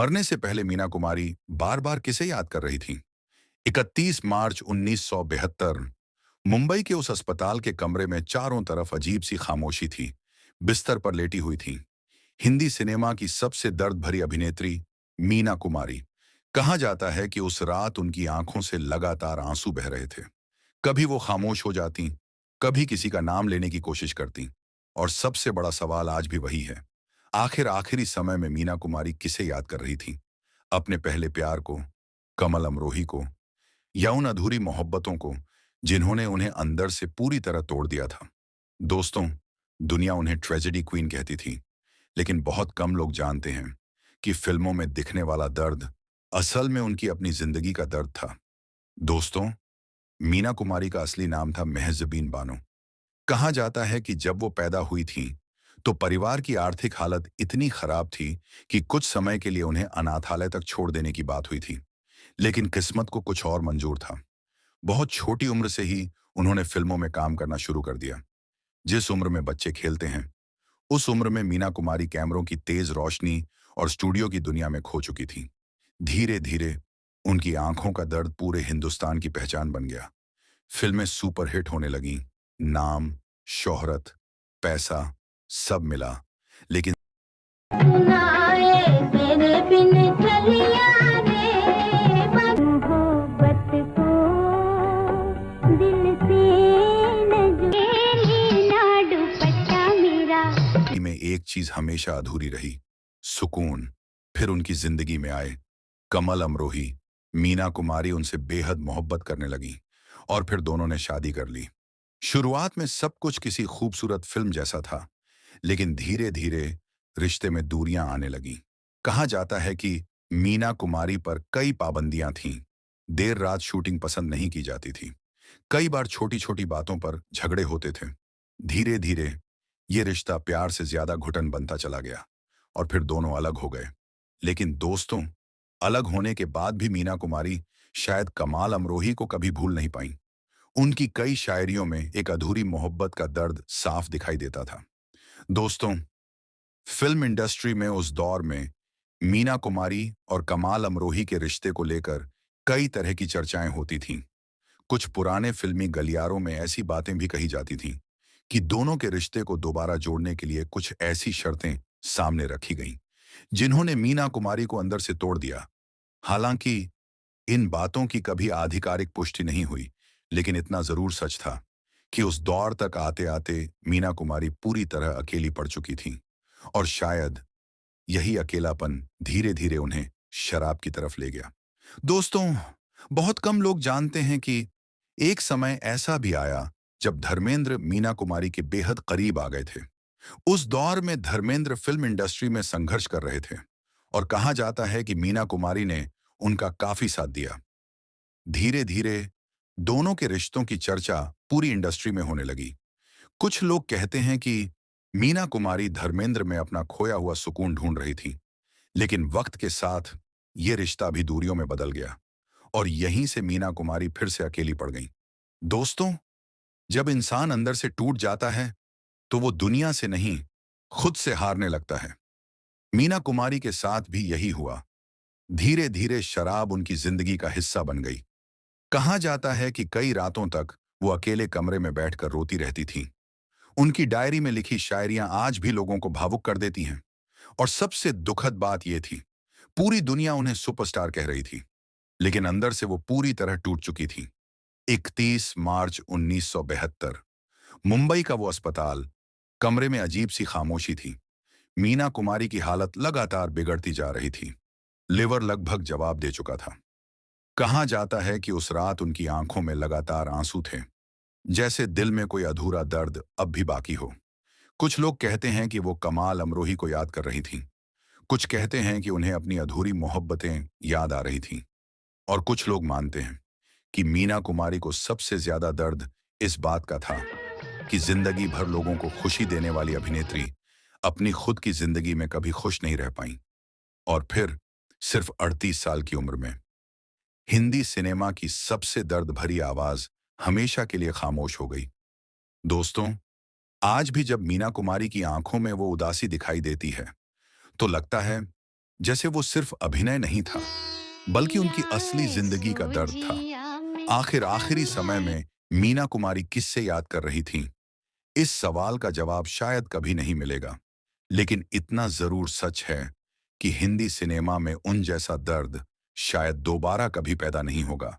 मरने से पहले मीना कुमारी बार बार किसे याद कर रही थी? 31 मार्च 1972 मुंबई के उस अस्पताल के कमरे में चारों तरफ अजीब सी खामोशी थी। बिस्तर पर लेटी हुई थी हिंदी सिनेमा की सबसे दर्द भरी अभिनेत्री मीना कुमारी। कहा जाता है कि उस रात उनकी आंखों से लगातार आंसू बह रहे थे। कभी वो खामोश हो जाती, कभी किसी का नाम लेने की कोशिश करती। और सबसे बड़ा सवाल आज भी वही है, आखिर आखिरी समय में मीना कुमारी किसे याद कर रही थी? अपने पहले प्यार को, कमल अमरोही को, या उन अधूरी मोहब्बतों को जिन्होंने उन्हें अंदर से पूरी तरह तोड़ दिया था? दोस्तों, दुनिया उन्हें ट्रेजेडी क्वीन कहती थी, लेकिन बहुत कम लोग जानते हैं कि फिल्मों में दिखने वाला दर्द असल में उनकी अपनी जिंदगी का दर्द था। दोस्तों, मीना कुमारी का असली नाम था मेहज़बीन बानो। कहा जाता है कि जब वो पैदा हुई थी तो परिवार की आर्थिक हालत इतनी खराब थी कि कुछ समय के लिए उन्हें अनाथालय तक छोड़ देने की बात हुई थी। लेकिन किस्मत को कुछ और मंजूर था। बहुत छोटी उम्र से ही उन्होंने फिल्मों में काम करना शुरू कर दिया। जिस उम्र में बच्चे खेलते हैं, उस उम्र में मीना कुमारी कैमरों की तेज रोशनी और स्टूडियो की दुनिया में खो चुकी थी। धीरे धीरे उनकी आंखों का दर्द पूरे हिंदुस्तान की पहचान बन गया। फिल्में सुपरहिट होने लगीं, नाम, शोहरत, पैसा सब मिला। लेकिन सुनाए तेरे बिन चलिया रे मोहब्बत को दिल से न जुए ना दुपट्टा मेरा। में एक चीज हमेशा अधूरी रही, सुकून। फिर उनकी जिंदगी में आए कमल अमरोही। मीना कुमारी उनसे बेहद मोहब्बत करने लगी और फिर दोनों ने शादी कर ली। शुरुआत में सब कुछ किसी खूबसूरत फिल्म जैसा था, लेकिन धीरे धीरे रिश्ते में दूरियां आने लगीं। कहा जाता है कि मीना कुमारी पर कई पाबंदियां थीं। देर रात शूटिंग पसंद नहीं की जाती थी। कई बार छोटी छोटी बातों पर झगड़े होते थे। धीरे धीरे ये रिश्ता प्यार से ज्यादा घुटन बनता चला गया और फिर दोनों अलग हो गए। लेकिन दोस्तों, अलग होने के बाद भी मीना कुमारी शायद कमाल अमरोही को कभी भूल नहीं पाई। उनकी कई शायरियों में एक अधूरी मोहब्बत का दर्द साफ दिखाई देता था। दोस्तों, फिल्म इंडस्ट्री में उस दौर में मीना कुमारी और कमाल अमरोही के रिश्ते को लेकर कई तरह की चर्चाएं होती थीं। कुछ पुराने फिल्मी गलियारों में ऐसी बातें भी कही जाती थीं कि दोनों के रिश्ते को दोबारा जोड़ने के लिए कुछ ऐसी शर्तें सामने रखी गईं जिन्होंने मीना कुमारी को अंदर से तोड़ दिया। हालांकि इन बातों की कभी आधिकारिक पुष्टि नहीं हुई, लेकिन इतना जरूर सच था कि उस दौर तक आते आते मीना कुमारी पूरी तरह अकेली पड़ चुकी थी। और शायद यही अकेलापन धीरे धीरे उन्हें शराब की तरफ ले गया। दोस्तों, बहुत कम लोग जानते हैं कि एक समय ऐसा भी आया जब धर्मेंद्र मीना कुमारी के बेहद करीब आ गए थे। उस दौर में धर्मेंद्र फिल्म इंडस्ट्री में संघर्ष कर रहे थे और कहा जाता है कि मीना कुमारी ने उनका काफी साथ दिया। धीरे धीरे दोनों के रिश्तों की चर्चा पूरी इंडस्ट्री में होने लगी। कुछ लोग कहते हैं कि मीना कुमारी धर्मेंद्र में अपना खोया हुआ सुकून ढूंढ रही थी, लेकिन वक्त के साथ ये रिश्ता भी दूरियों में बदल गया और यहीं से मीना कुमारी फिर से अकेली पड़ गई। दोस्तों, जब इंसान अंदर से टूट जाता है तो वो दुनिया से नहीं, खुद से हारने लगता है। मीना कुमारी के साथ भी यही हुआ। धीरे धीरे शराब उनकी जिंदगी का हिस्सा बन गई। कहा जाता है कि कई रातों तक वो अकेले कमरे में बैठकर रोती रहती थी। उनकी डायरी में लिखी शायरियां आज भी लोगों को भावुक कर देती हैं। और सबसे दुखद बात यह थी, पूरी दुनिया उन्हें सुपरस्टार कह रही थी, लेकिन अंदर से वो पूरी तरह टूट चुकी थी। 31 मार्च 1972 मुंबई का वो अस्पताल, कमरे में अजीब सी खामोशी थी। मीना कुमारी की हालत लगातार बिगड़ती जा रही थी। लिवर लगभग जवाब दे चुका था। कहा जाता है कि उस रात उनकी आंखों में लगातार आंसू थे, जैसे दिल में कोई अधूरा दर्द अब भी बाकी हो। कुछ लोग कहते हैं कि वो कमाल अमरोही को याद कर रही थीं। कुछ कहते हैं कि उन्हें अपनी अधूरी मोहब्बतें याद आ रही थीं। और कुछ लोग मानते हैं कि मीना कुमारी को सबसे ज्यादा दर्द इस बात का था कि जिंदगी भर लोगों को खुशी देने वाली अभिनेत्री अपनी खुद की जिंदगी में कभी खुश नहीं रह पाई। और फिर सिर्फ 38 साल की उम्र में हिंदी सिनेमा की सबसे दर्द भरी आवाज हमेशा के लिए खामोश हो गई। दोस्तों, आज भी जब मीना कुमारी की आंखों में वो उदासी दिखाई देती है तो लगता है जैसे वो सिर्फ अभिनय नहीं था, बल्कि उनकी असली जिंदगी का दर्द था। आखिर आखिरी समय में मीना कुमारी किससे याद कर रही थीं? इस सवाल का जवाब शायद कभी नहीं मिलेगा, लेकिन इतना जरूर सच है कि हिंदी सिनेमा में उन जैसा दर्द शायद दोबारा कभी पैदा नहीं होगा।